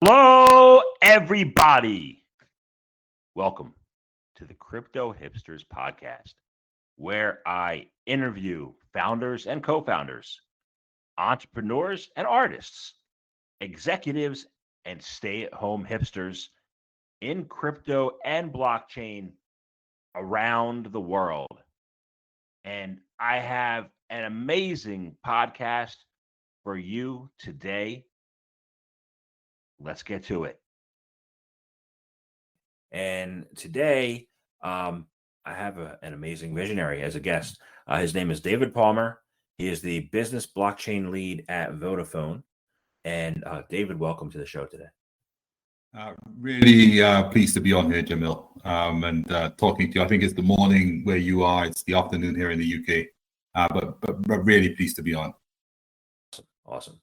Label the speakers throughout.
Speaker 1: Hello, everybody. Welcome to the Crypto Hipsters podcast, where I interview founders and co founders, entrepreneurs and artists, executives and stay at home hipsters in crypto and blockchain around the world. And I have an amazing podcast for you today. Let's get to it. And today, I have an amazing visionary as a guest. His name is David Palmer. He is the business blockchain lead at Vodafone. And David, welcome to the show today.
Speaker 2: Really pleased to be on here, Jamil, and talking to you. I think it's the morning where you are. It's the afternoon here in the UK, but really pleased to be on.
Speaker 1: Awesome.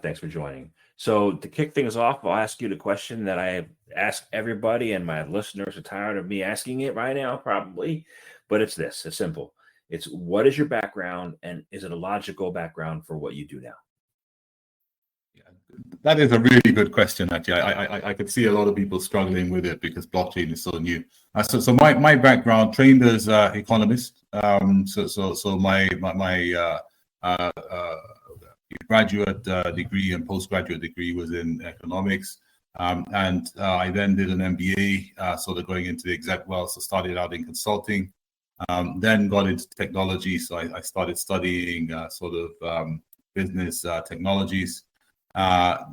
Speaker 1: Thanks for joining. So to kick things off, I'll ask you the question that I ask everybody, and my listeners are tired of me asking it right now, probably, but it's this. It's simple. It's what is your background, and is it a logical background for what you do now?
Speaker 2: That is a really good question, actually. I could see a lot of people struggling with it because blockchain is so new. So my background, trained as economist. So my graduate degree and postgraduate degree was in economics, and I then did an MBA, sort of going into the exec world. So started out in consulting, then got into technology. So I started studying business technologies.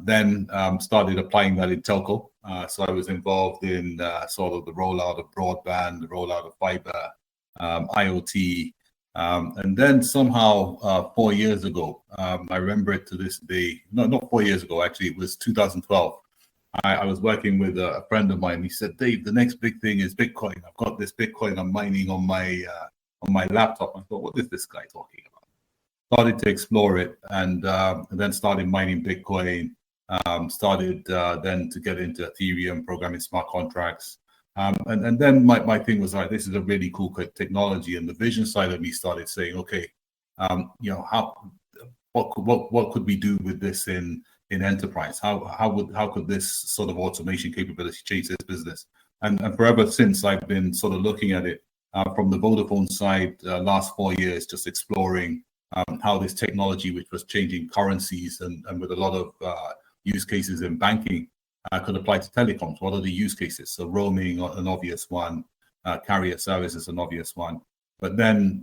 Speaker 2: Then started applying that in telco. So I was involved in sort of the rollout of broadband, the rollout of fiber, IoT. And then somehow 4 years ago, I remember it to this day, no, not 4 years ago, actually, it was 2012. I was working with a friend of mine. He said, Dave, the next big thing is Bitcoin. I've got this Bitcoin I'm mining on my laptop. I thought, what is this guy talking about? Started to explore it, and then started mining Bitcoin. Started then to get into Ethereum, programming smart contracts. And then my thing was like, this is a really cool technology, and the vision side of me started saying, okay, what could we do with this in enterprise? How could this sort of automation capability change this business? And forever since, I've been sort of looking at it from the Vodafone side. Last 4 years, just exploring how this technology, which was changing currencies and with a lot of use cases in banking, could apply to telecoms. What are the use cases? So roaming, an obvious one, carrier services, an obvious one. But then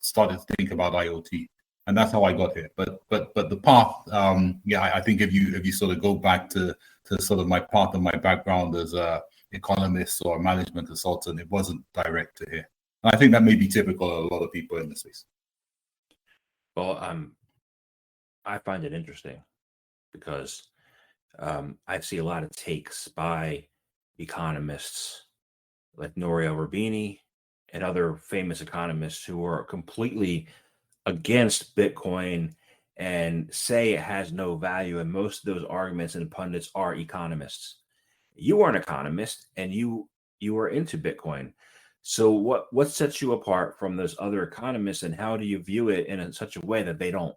Speaker 2: started to think about IoT, and that's how I got here. But the path, I think if you sort of go back to sort of my path and my background as a economist or a management consultant, it wasn't direct to here. I think that may be typical of a lot of people in this space.
Speaker 1: Well, I find it interesting because I see a lot of takes by economists like Nouriel Roubini and other famous economists who are completely against Bitcoin and say it has no value. And most of those arguments and pundits are economists. You are an economist, and you are into Bitcoin. So what sets you apart from those other economists, and how do you view it in such a way that they don't?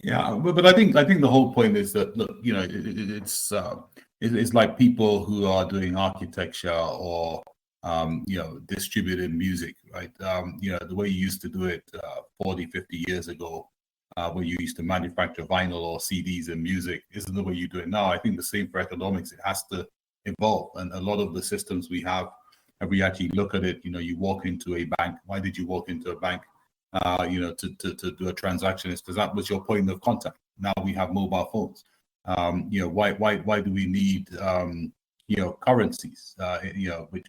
Speaker 2: Yeah, but I think the whole point is that, look, it's like people who are doing architecture or distributed music, right? The way you used to do it 40, 50 years ago, where you used to manufacture vinyl or CDs and music, isn't the way you do it now. I think the same for economics. It has to evolve, and a lot of the systems we have, if we actually look at it, you walk into a bank. Why did you walk into a bank? To do a transaction, is because that was your point of contact. Now we have mobile phones. Why do we need currencies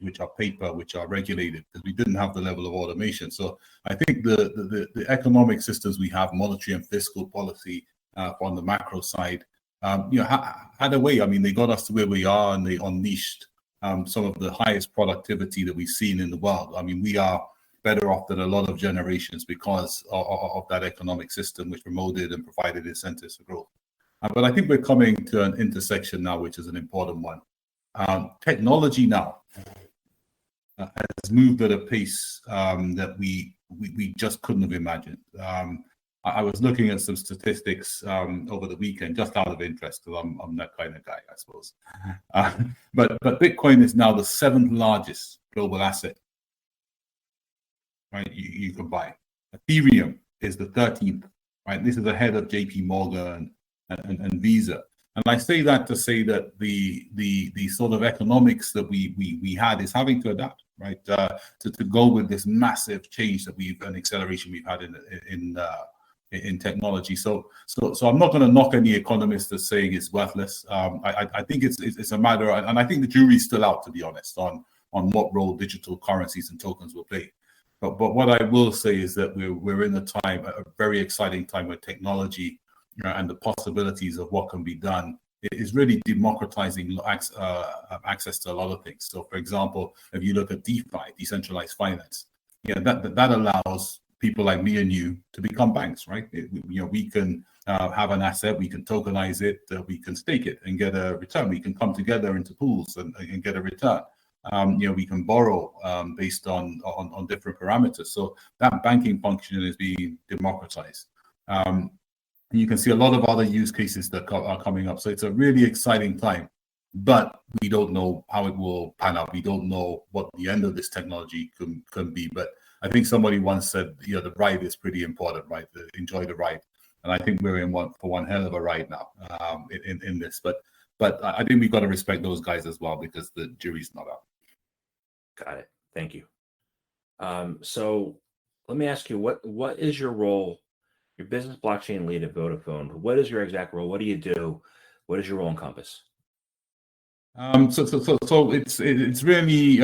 Speaker 2: which are paper, which are regulated? Because we didn't have the level of automation. So I think the economic systems we have, monetary and fiscal policy on the macro side, had a way. I mean, they got us to where we are, and they unleashed some of the highest productivity that we've seen in the world. I mean, we are better off than a lot of generations because of that economic system, which promoted and provided incentives for growth. But I think we're coming to an intersection now, which is an important one. Technology now has moved at a pace that we just couldn't have imagined. I was looking at some statistics over the weekend, just out of interest, because I'm that kind of guy, I suppose. But Bitcoin is now the 7th largest global asset, right? You can buy. Ethereum is the 13th, right? This is ahead of JP Morgan and Visa. And I say that to say that the sort of economics that we had is having to adapt, right? To go with this massive change that an acceleration we've had in technology. So I'm not going to knock any economist that's saying it's worthless. I think it's a matter, and I think the jury's still out, to be honest, on what role digital currencies and tokens will play. But what I will say is that we're in a very exciting time where technology and the possibilities of what can be done is really democratizing access to a lot of things. So, for example, if you look at DeFi, decentralized finance, that allows people like me and you to become banks, right? We can have an asset, we can tokenize it, we can stake it and get a return. We can come together into pools and get a return. We can borrow based on different parameters. So that banking function is being democratized. You can see a lot of other use cases that are coming up. So it's a really exciting time, but we don't know how it will pan out. We don't know what the end of this technology can be. But I think somebody once said, the ride is pretty important, right? Enjoy the ride. And I think we're in for one hell of a ride now in this. But I think we've got to respect those guys as well, because the jury's not out.
Speaker 1: Got it. Thank you. So let me ask you, what is your role? Your business blockchain lead at Vodafone. What is your exact role? What do you do? What does your role encompass?
Speaker 2: So it's really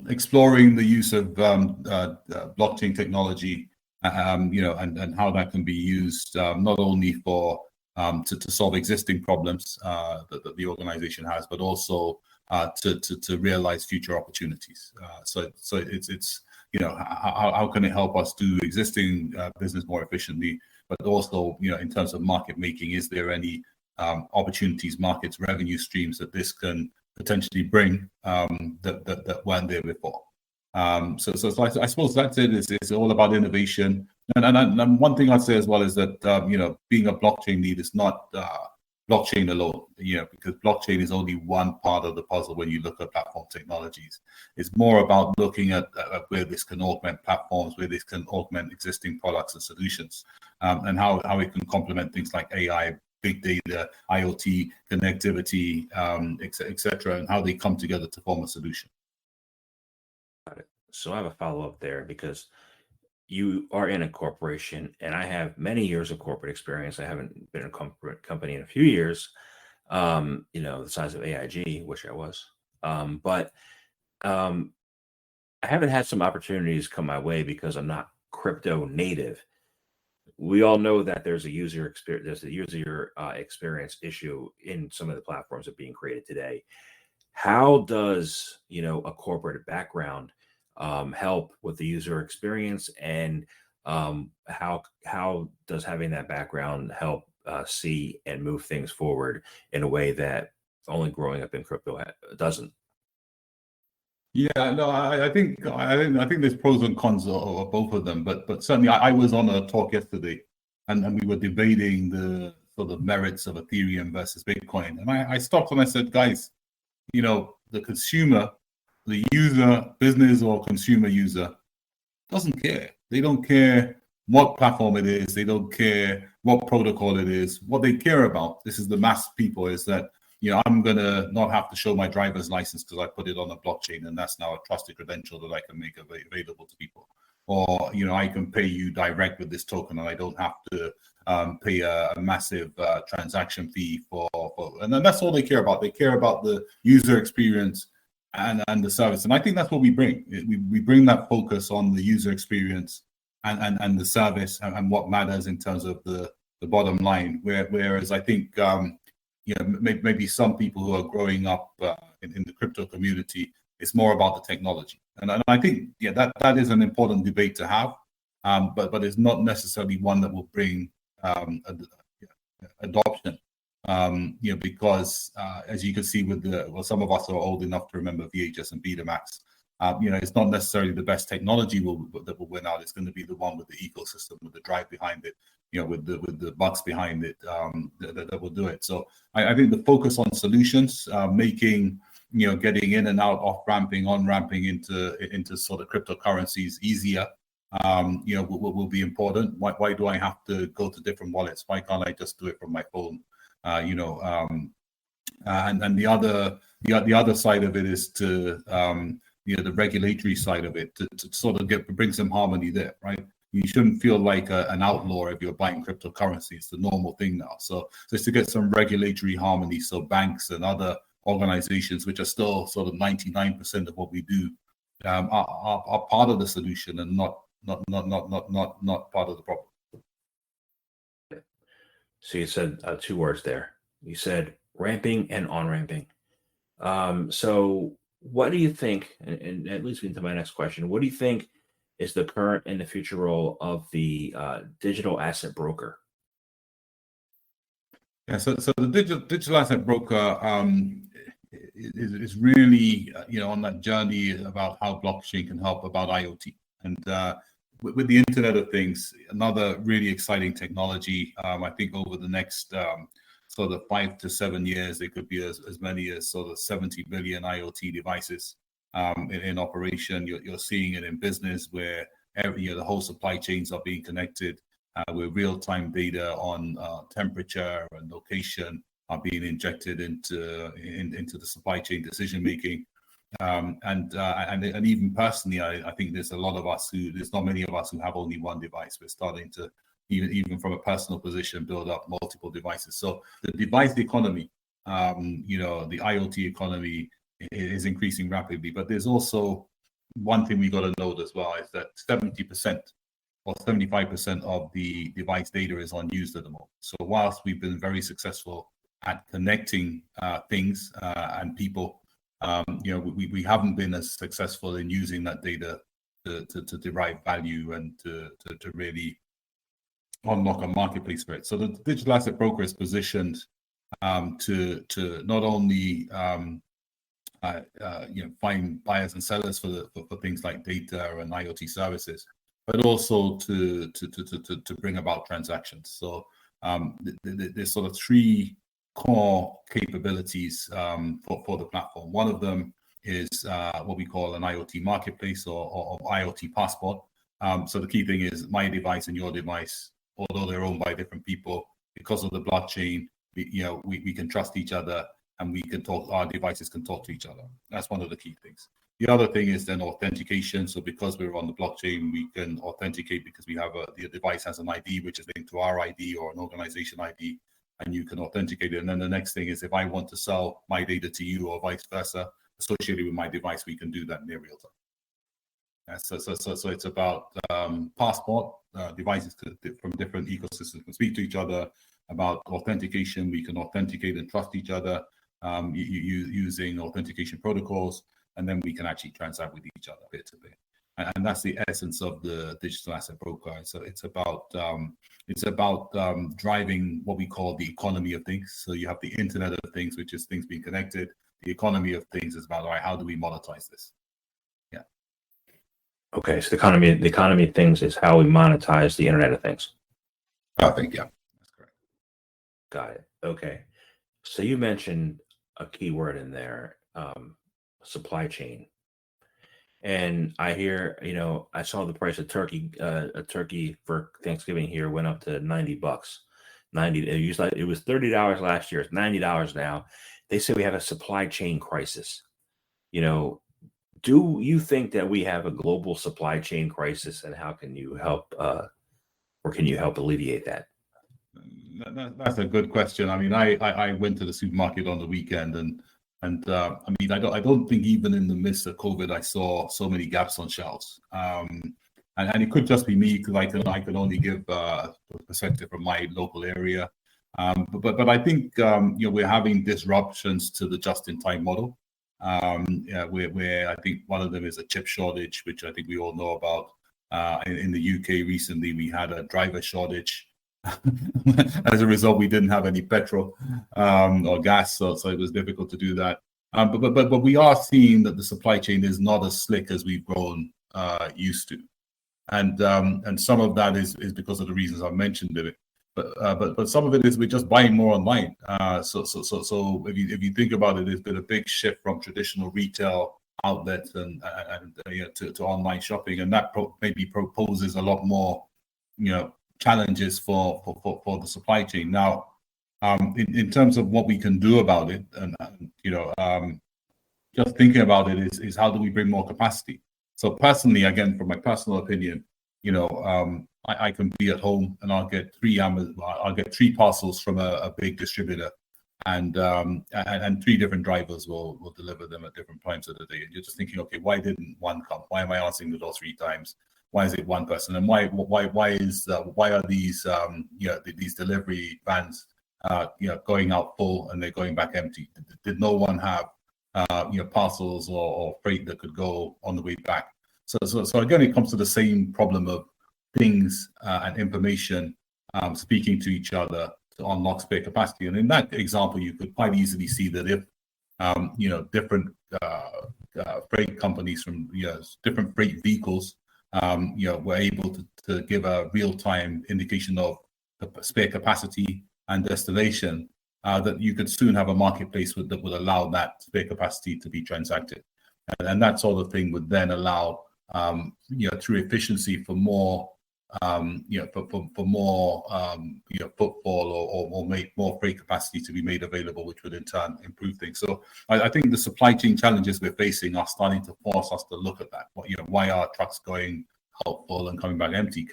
Speaker 2: exploring the use of blockchain technology, and how that can be used not only for to solve existing problems that the organization has, but also to realize future opportunities. So it's how can it help us do existing business more efficiently, but also in terms of market making, is there any opportunities, markets, revenue streams that this can potentially bring that weren't there before? So I suppose that's it. It's all about innovation. And one thing I'd say as well is that being a blockchain lead is not blockchain alone, because blockchain is only one part of the puzzle when you look at platform technologies. It's more about looking at where this can augment platforms, where this can augment existing products and solutions, and how it can complement things like AI, big data, IoT, connectivity, etc., and how they come together to form a solution.
Speaker 1: Got it. So I have a follow-up there, because you are in a corporation, and I have many years of corporate experience. I haven't been in a corporate company in a few years, the size of AIG, which I was. But I haven't had some opportunities come my way because I'm not crypto native. We all know that there's a user experience issue in some of the platforms that are being created today. How does a corporate background help with the user experience, and how does having that background help see and move things forward in a way that only growing up in crypto doesn't?
Speaker 2: Yeah, no, I think there's pros and cons of both of them, but certainly I was on a talk yesterday, and we were debating the sort of merits of Ethereum versus Bitcoin, and I stopped and I said, guys, the consumer, the user, business or consumer user, doesn't care. They don't care what platform it is. They don't care what protocol it is. What they care about, this is the mass people, is that I'm going to not have to show my driver's license because I put it on a blockchain, and that's now a trusted credential that I can make available to people. Or, I can pay you direct with this token, and I don't have to pay a massive transaction fee and then that's all they care about. They care about the user experience and the service. And I think that's what we bring. We bring that focus on the user experience and the service and what matters in terms of the bottom line. Whereas I think, maybe some people who are growing up in the crypto community, it's more about the technology. And I think, that is an important debate to have, but it's not necessarily one that will bring adoption. Because as you can see with some of us are old enough to remember VHS and Betamax. It's not necessarily the best technology that will win out. It's going to be the one with the ecosystem, with the drive behind it, with the bucks behind it, that will do it. So I think the focus on solutions, making, getting in and out, off ramping, on ramping into sort of cryptocurrencies easier, will be important. Why do I have to go to different wallets? Why can't I just do it from my phone? And the other side of it is to the regulatory side of it, to sort of bring some harmony there, right? You shouldn't feel like an outlaw if you're buying cryptocurrency. It's the normal thing now. So just to get some regulatory harmony, so banks and other organizations, which are still sort of 99% of what we do, are part of the solution and not part of the problem.
Speaker 1: So you said two words there. You said ramping and on-ramping. So what do you think, and that leads me into my next question, what do you think is the current and the future role of the digital asset broker?
Speaker 2: Yeah, so the digital asset broker is really, on that journey about how blockchain can help about IoT. And with the Internet of Things, another really exciting technology. I think over the next sort of 5 to 7 years, there could be as many as sort of 70 billion IoT devices in operation. You're seeing it in business where the whole supply chains are being connected, where real-time data on temperature and location are being injected into the supply chain decision making. And even personally, I think there's not many of us who have only one device. We're starting to, even from a personal position, build up multiple devices. So the device economy, the IoT economy is increasing rapidly. But there's also one thing we got to note as well, is that 70% or 75% of the device data is unused at the moment. So whilst we've been very successful at connecting things and people, we haven't been as successful in using that data to derive value and to really unlock a marketplace for it. So the digital asset broker is positioned to not only find buyers and sellers for things like data and IoT services, but also to bring about transactions. So there's sort of three core capabilities for the platform. One of them is what we call an IoT marketplace or IoT passport. So the key thing is my device and your device, although they're owned by different people, because of the blockchain, we can trust each other and we can talk. Our devices can talk to each other. That's one of the key things. The other thing is then authentication. So because we're on the blockchain, we can authenticate because we have the device has an ID which is linked to our ID or an organization ID, and you can authenticate it. And then the next thing is if I want to sell my data to you or vice versa, associated with my device, we can do that near real time. So it's about passport, devices from different ecosystems can speak to each other. About authentication, we can authenticate and trust each other using authentication protocols, and then we can actually transact with each other bit to bit. And that's the essence of the digital asset broker. So it's about driving what we call the economy of things. So you have the Internet of Things, which is things being connected. The economy of things is about, all right, how do we monetize this? Yeah.
Speaker 1: Okay, so the economy of things is how we monetize the Internet of Things.
Speaker 2: I think, yeah, that's correct.
Speaker 1: Got it. Okay. So you mentioned a key word in there, supply chain. And I hear, I saw the price of turkey, a turkey for Thanksgiving here went up to $90. It was $30 last year. It's $90 now. They say we have a supply chain crisis. Do you think that we have a global supply chain crisis, and how can you help, or can you help alleviate that?
Speaker 2: That's a good question. I mean, I went to the supermarket on the weekend, and I mean, I don't think even in the midst of COVID, I saw so many gaps on shelves. And it could just be me because I can only give a perspective from my local area. But I think we're having disruptions to the just-in-time model. Where I think one of them is a chip shortage, which I think we all know about. In the UK recently, we had a driver shortage. As a result, we didn't have any petrol or gas, so it was difficult to do that. But we are seeing that the supply chain is not as slick as we've grown used to, and some of that is because of the reasons I mentioned it. But some of it is we're just buying more online. So if you think about it, there's been a big shift from traditional retail outlets and to online shopping, and that maybe proposes a lot more challenges for the supply chain. Now, in terms of what we can do about it, and just thinking about it is how do we bring more capacity? So personally, again, from my personal opinion, I can be at home and I'll get three parcels from a big distributor, and 3 different drivers will deliver them at different times of the day. And you're just thinking, okay, why didn't one come? Why am I answering the door 3 times? Why is it one person? And why are these these delivery vans going out full and they're going back empty? Did no one have parcels or freight that could go on the way back? So again, it comes to the same problem of things and information speaking to each other to unlock spare capacity. And in that example, you could quite easily see that if different freight companies from different freight vehicles were able to give a real-time indication of the spare capacity and destination, that you could soon have a marketplace that would allow that spare capacity to be transacted, and that sort of thing would then allow through efficiency for more for more footfall or make more freight capacity to be made available, which would in turn improve things. So I think the supply chain challenges we're facing are starting to force us to look at that. Why are trucks going out full and coming back empty?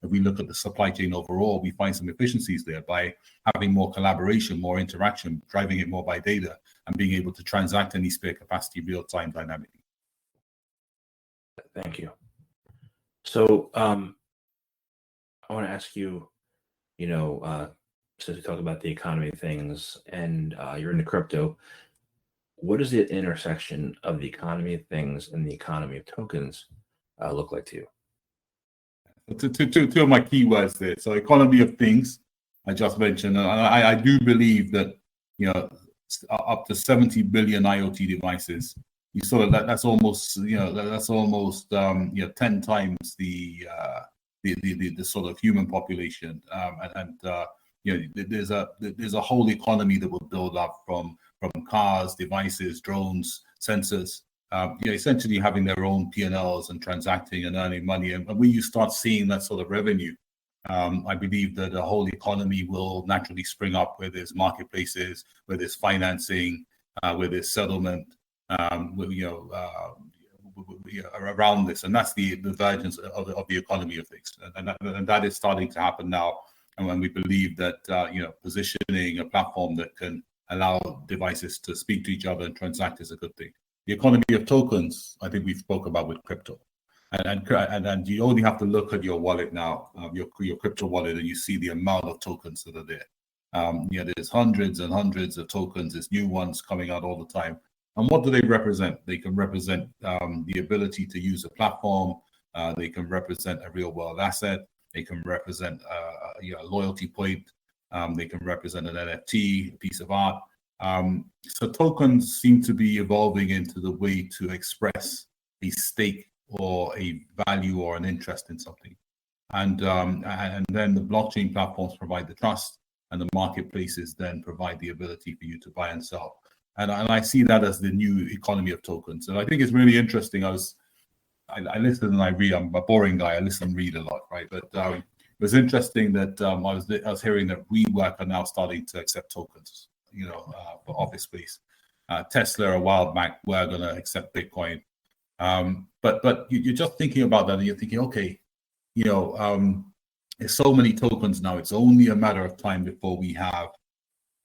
Speaker 2: If we look at the supply chain overall, we find some efficiencies there by having more collaboration, more interaction, driving it more by data, and being able to transact any spare capacity real time dynamically.
Speaker 1: Thank you. So I want to ask you, since we talked about the economy of things and you're into crypto, what does the intersection of the economy of things and the economy of tokens look like to you?
Speaker 2: Two of my keywords there. So economy of things, I just mentioned, and I do believe that up to 70 billion IoT devices. You sort of that's almost 10 times the sort of human population, there's a whole economy that will build up from cars, devices, drones, sensors, essentially having their own P&Ls and transacting and earning money. And when you start seeing that sort of revenue, I believe that the whole economy will naturally spring up, where there's marketplaces, where there's financing, where there's settlement, around this, and that's the divergence of the economy of things, and that is starting to happen now. And when we believe that positioning a platform that can allow devices to speak to each other and transact is a good thing. The economy of tokens, I think we spoke about with crypto, and you only have to look at your wallet now, your crypto wallet, and you see the amount of tokens that are there. There's hundreds and hundreds of tokens. There's new ones coming out all the time. And what do they represent? They can represent the ability to use a platform. They can represent a real-world asset. They can represent a loyalty point. They can represent an NFT, a piece of art. So tokens seem to be evolving into the way to express a stake or a value or an interest in something. And then the blockchain platforms provide the trust, and the marketplaces then provide the ability for you to buy and sell. And I see that as the new economy of tokens. And I think it's really interesting. I listen and I read. I'm a boring guy. I listen and read a lot, right? But it was interesting that I was hearing that WeWork are now starting to accept tokens, for office space. Tesla a while back were going to accept Bitcoin. But you're just thinking about that, and you're thinking, okay, there's so many tokens now. It's only a matter of time before we have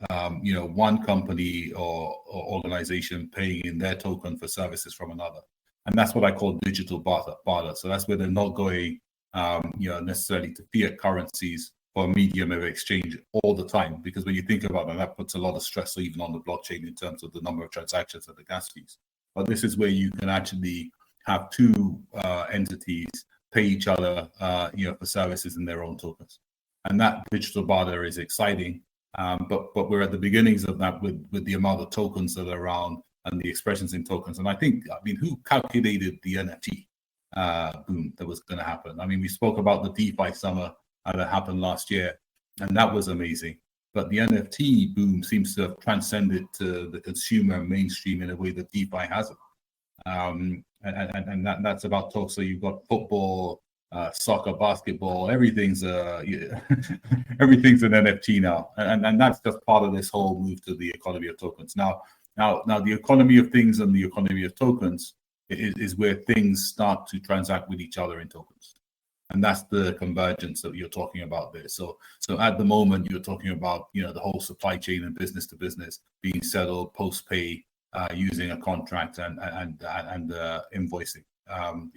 Speaker 2: one company or organization paying in their token for services from another. And that's what I call digital barter. So that's where they're not going necessarily to fiat currencies for a medium of exchange all the time. Because when you think about that puts a lot of stress even on the blockchain in terms of the number of transactions and the gas fees. But this is where you can actually have two entities pay each other for services in their own tokens. And that digital barter is exciting. But we're at the beginnings of that with the amount of tokens that are around and the expressions in tokens. And I mean, who calculated the NFT boom that was going to happen? I mean, we spoke about the DeFi summer that happened last year, and that was amazing. But the NFT boom seems to have transcended to the consumer mainstream in a way that DeFi hasn't. And that's about talk. So you've got football, soccer, basketball, everything's everything's an NFT now, and that's just part of this whole move to the economy of tokens. Now, the economy of things and the economy of tokens is where things start to transact with each other in tokens, and that's the convergence that you're talking about there. So at the moment, you're talking about the whole supply chain and business to business being settled post pay using a contract and invoicing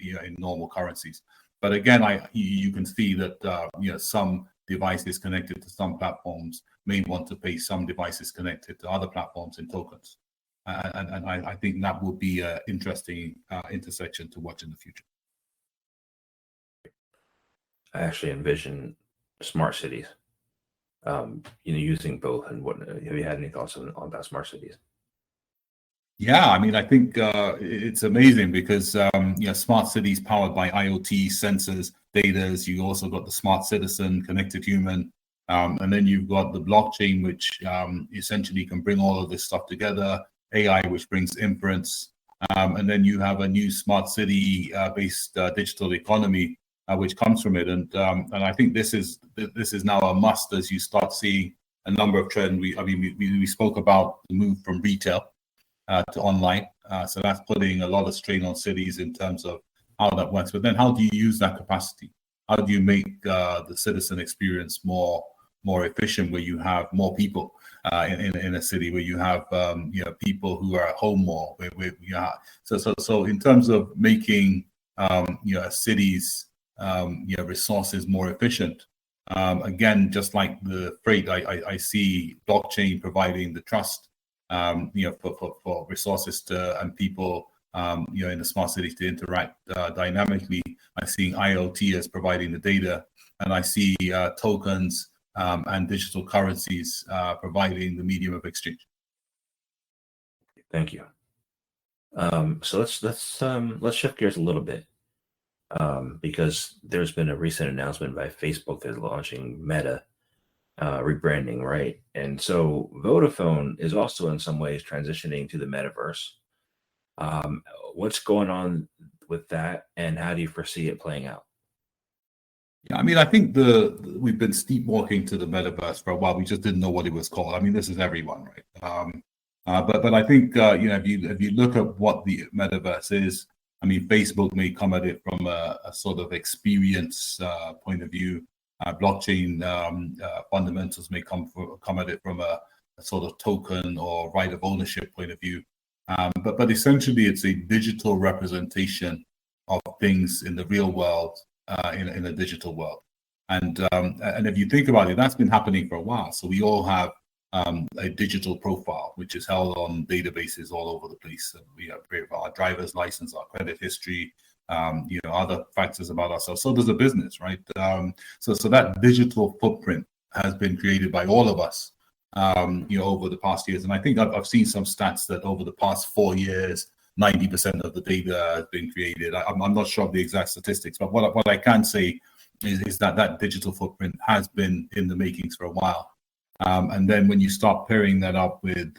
Speaker 2: in normal currencies. But again, you can see that some devices connected to some platforms may want to pay some devices connected to other platforms in tokens, and I think that will be an interesting intersection to watch in the future.
Speaker 1: I actually envision smart cities, using both. And what have you had any thoughts on about smart cities?
Speaker 2: Yeah, I mean, I think it's amazing because smart cities powered by IoT sensors, data. You also got the smart citizen, connected human, and then you've got the blockchain, which essentially can bring all of this stuff together. AI, which brings inference, and then you have a new smart city based digital economy, which comes from it. And I think this is now a must as you start seeing a number of trends. We spoke about the move from retail to online. So that's putting a lot of strain on cities in terms of how that works. But then how do you use that capacity? How do you make the citizen experience more efficient, where you have more people in a city, where you have people who are at home more? So in terms of making a city's resources more efficient, again, just like the freight, I see blockchain providing the trust for resources and people, in the smart cities to interact dynamically. I see IoT as providing the data, and I see tokens and digital currencies providing the medium of exchange.
Speaker 1: Thank you. So let's shift gears a little bit, because there's been a recent announcement by Facebook that's launching Meta. Rebranding, right? And so Vodafone is also in some ways transitioning to the metaverse. What's going on with that, and how do you foresee it playing out?
Speaker 2: Yeah, I mean, I think we've been sleepwalking to the metaverse for a while. We just didn't know what it was called. I mean, this is everyone, right? But I think if you look at what the metaverse is, I mean, Facebook may come at it from a sort of experience point of view. Blockchain fundamentals may come at it from a sort of token or right of ownership point of view. But essentially, it's a digital representation of things in the real world in a digital world. And if you think about it, that's been happening for a while. So we all have a digital profile, which is held on databases all over the place. We have our driver's license, our credit history, other factors about ourselves. So does a business, right? So that digital footprint has been created by all of us, over the past years. And I think I've seen some stats that over the past 4 years, 90% of the data has been created. I'm not sure of the exact statistics, but what I can say is that digital footprint has been in the makings for a while. And then when you start pairing that up with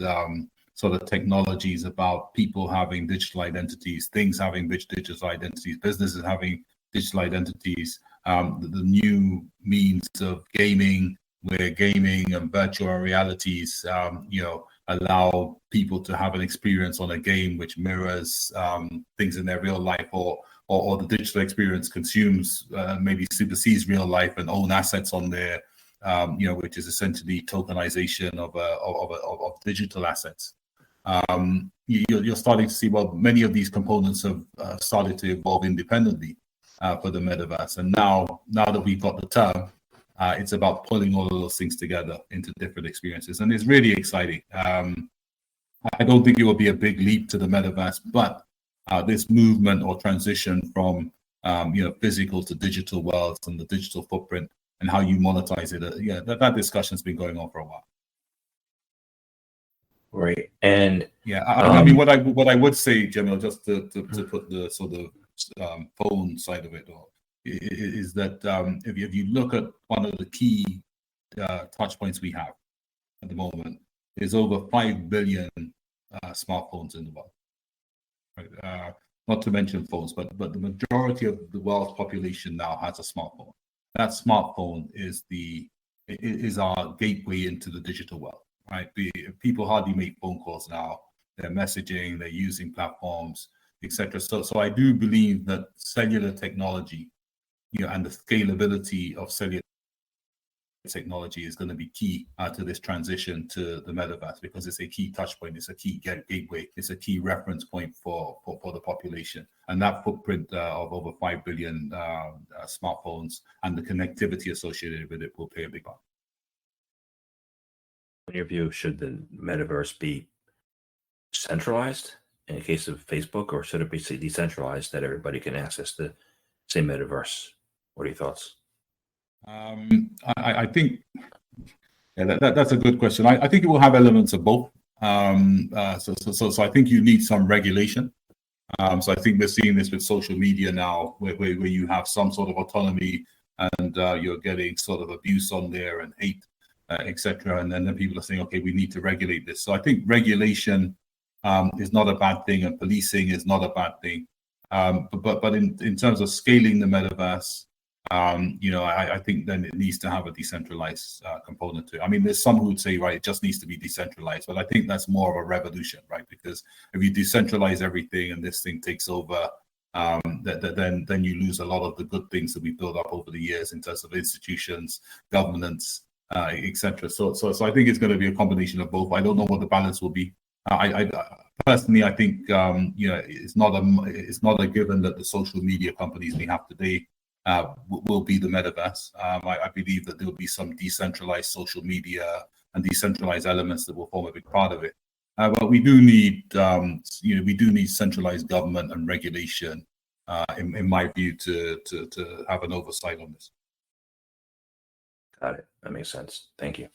Speaker 2: sort of technologies about people having digital identities, things having digital identities, businesses having digital identities, the new means of gaming, where gaming and virtual realities, allow people to have an experience on a game which mirrors things in their real life, or the digital experience consumes, maybe supersedes real life and own assets on there, which is essentially tokenization of digital assets. You're starting to see, well, many of these components have started to evolve independently for the metaverse. And now that we've got the term, it's about pulling all of those things together into different experiences. And it's really exciting. I don't think it will be a big leap to the metaverse, but this movement or transition from physical to digital worlds and the digital footprint and how you monetize it, that discussion's been going on for a while.
Speaker 1: Right. And
Speaker 2: Yeah, I mean, what I would say, Jamil, just to put the sort of phone side of it, is that if you look at one of the key touch points we have at the moment, there's over 5 billion smartphones in the world. Right? Not to mention phones, but the majority of the world's population now has a smartphone. That smartphone is our gateway into the digital world. Right? People hardly make phone calls now. They're messaging, they're using platforms, etc. So I do believe that cellular technology, and the scalability of cellular technology is going to be key to this transition to the metaverse, because it's a key touch point, it's a key gateway, it's a key reference point for the population. And that footprint of over 5 billion smartphones and the connectivity associated with it will play a big part.
Speaker 1: In your view, should the metaverse be centralized in the case of Facebook, or should it be decentralized that everybody can access the same metaverse? What are your thoughts?
Speaker 2: I think that's a good question. I think it will have elements of both. So I think you need some regulation. So I think we're seeing this with social media now, where you have some sort of autonomy, and you're getting sort of abuse on there and hate, etc. And then people are saying, okay, we need to regulate this. So I think regulation is not a bad thing, and policing is not a bad thing. But in terms of scaling the metaverse, I think then it needs to have a decentralized component to it. I mean, there's some who would say, right, it just needs to be decentralized, but I think that's more of a revolution, right? Because if you decentralize everything and this thing takes over, then you lose a lot of the good things that we built up over the years in terms of institutions, governance, etc. So I think it's going to be a combination of both. I don't know what the balance will be. I personally, I think it's not a given that the social media companies we have today will be the metaverse. I believe that there will be some decentralized social media and decentralized elements that will form a big part of it. But we do need, centralized government and regulation, in my view, to have an oversight on this.
Speaker 1: Got it. That makes sense. Thank you.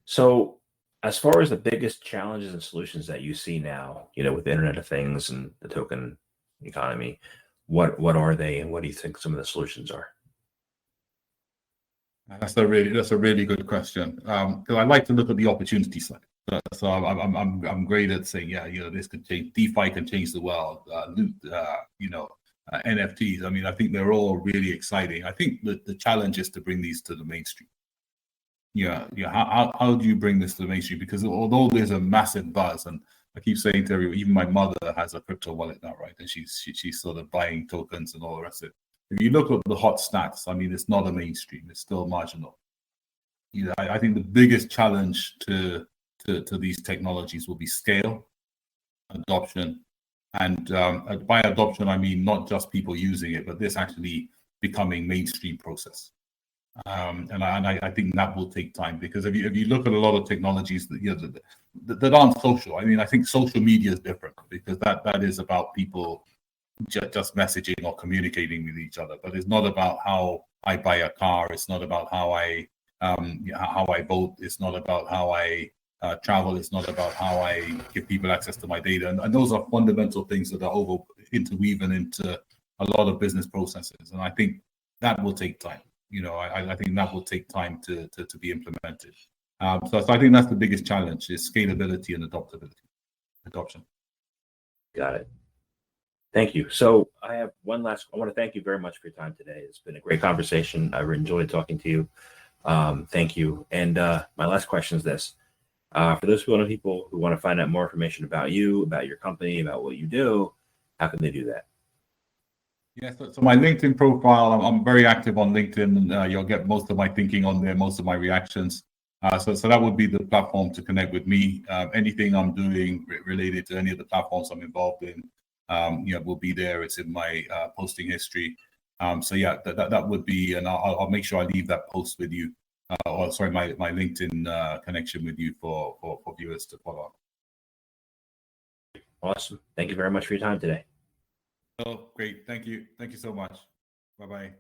Speaker 1: So, as far as the biggest challenges and solutions that you see now, with the Internet of Things and the token economy, what are they, and what do you think some of the solutions are?
Speaker 2: That's a really good question. Because I like to look at the opportunity side. So I'm great at saying, this could change. DeFi can change the world. NFTs. I mean, I think they're all really exciting. I think that the challenge is to bring these to the mainstream. How do you bring this to the mainstream? Because although there's a massive buzz, and I keep saying to everyone, even my mother has a crypto wallet now, right? And she's sort of buying tokens and all the rest of it. If you look at the hot stats, I mean, it's not a mainstream; it's still marginal. I think the biggest challenge to these technologies will be scale, adoption, and by adoption I mean not just people using it, but this actually becoming mainstream process. And I think that will take time, because if you look at a lot of technologies that aren't social, I mean, I think social media is different, because that is about people just messaging or communicating with each other. But it's not about how I buy a car. It's not about how I vote. It's not about how I travel. It's not about how I give people access to my data. And those are fundamental things that are interweaving into a lot of business processes. And I think that will take time. I think that will take time to be implemented. So I think that's the biggest challenge, is scalability and adoption.
Speaker 1: Got it. Thank you. So I have one last. I want to thank you very much for your time today. It's been a great conversation. I enjoyed talking to you. Thank you. And my last question is this: for those people who want to find out more information about you, about your company, about what you do, how can they do that?
Speaker 2: Yeah, so my LinkedIn profile, I'm very active on LinkedIn, and you'll get most of my thinking on there, most of my reactions. So that would be the platform to connect with me. Anything I'm doing related to any of the platforms I'm involved in, will be there. It's in my posting history. So yeah, that would be, and I'll make sure I leave that post with you, my LinkedIn connection with you for viewers to follow up.
Speaker 1: Awesome. Thank you very much for your time today.
Speaker 2: Oh, great. Thank you. Thank you so much. Bye-bye.